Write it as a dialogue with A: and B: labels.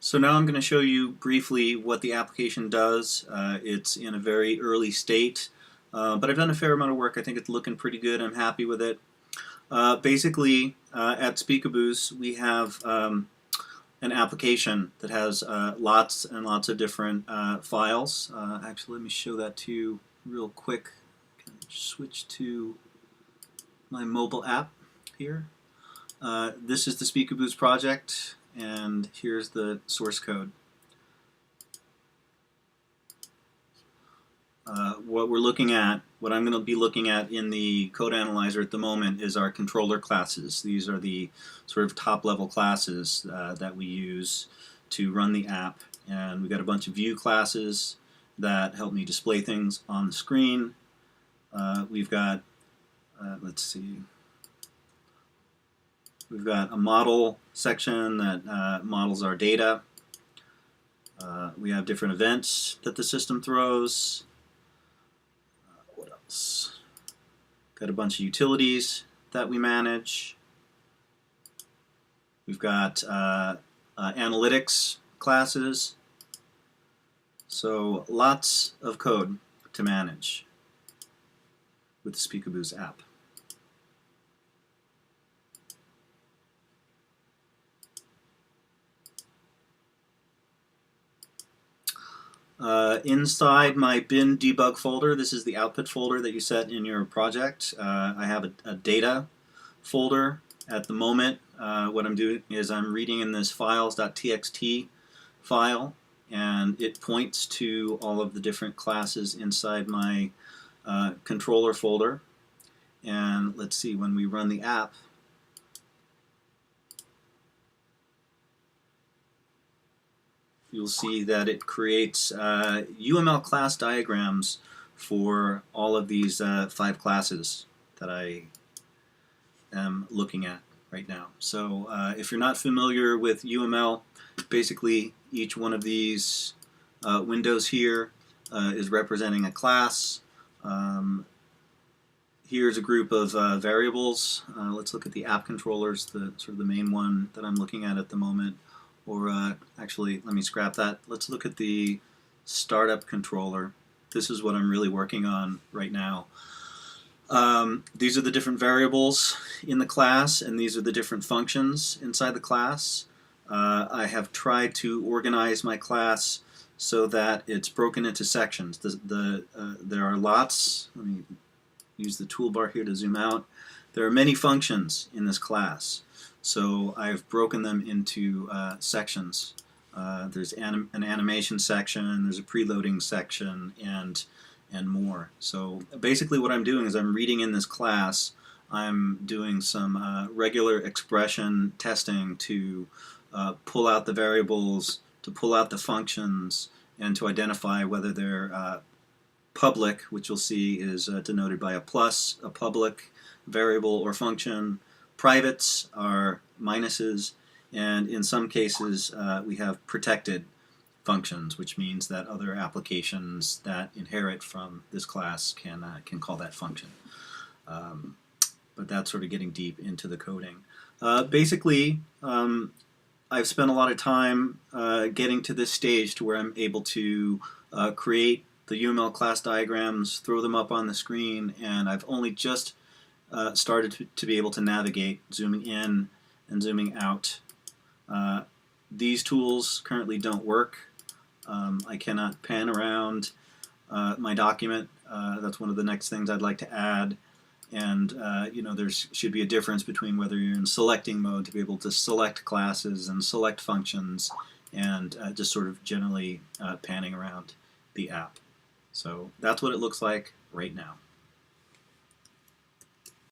A: So now I'm going to show you briefly what the application does. It's in a very early state, but I've done a fair amount of work. I think it's looking pretty good. I'm happy with it. Basically, at Speakaboos, we have an application that has lots and lots of different files. Actually, let me show that to you real quick. Can I switch to my mobile app here. This is the Speakaboos project, and here's the source code. What I'm going to be looking at in the CodeAnalyzer at the moment is our controller classes. These are the sort of top-level classes that we use to run the app. And we've got a bunch of view classes that help me display things on the screen. We've got, let's see, we've got a model section that models our data. We have different events that the system throws. What else? Got a bunch of utilities that we manage. We've got analytics classes. So lots of code to manage with the Speakaboos app. Inside my bin debug folder, this is the output folder that you set in your project. I have a data folder at the moment. What I'm doing is I'm reading in this files.txt file, and it points to all of the different classes inside my controller folder. And let's see, when we run the app, you'll see that it creates UML class diagrams for all of these 5 classes that I am looking at right now. So if you're not familiar with UML, basically each one of these windows here is representing a class. Here's a group of variables. Let's look at the app controllers, the sort of the main one that I'm looking at the moment. Or actually, let me scrap that. Let's look at the startup controller. This is what I'm really working on right now. These are the different variables in the class, and these are the different functions inside the class. I have tried to organize my class so that it's broken into sections. There are lots. Let me use the toolbar here to zoom out. There are many functions in this class. So I've broken them into sections. There's an animation section, there's a preloading section, and more. So basically what I'm doing is I'm reading in this class, I'm doing some regular expression testing to pull out the variables, to pull out the functions, and to identify whether they're public, which you'll see is denoted by a plus, a public variable or function. Privates are minuses, and in some cases we have protected functions, which means that other applications that inherit from this class can call that function. But that's sort of getting deep into the coding. Basically, I've spent a lot of time getting to this stage to where I'm able to create the UML class diagrams, throw them up on the screen, and I've only just started to be able to navigate, zooming in and zooming out. These tools currently don't work. I cannot pan around my document. That's one of the next things I'd like to add. And you know, there should be a difference between whether you're in selecting mode to be able to select classes and select functions, and just sort of generally panning around the app. So that's what it looks like right now.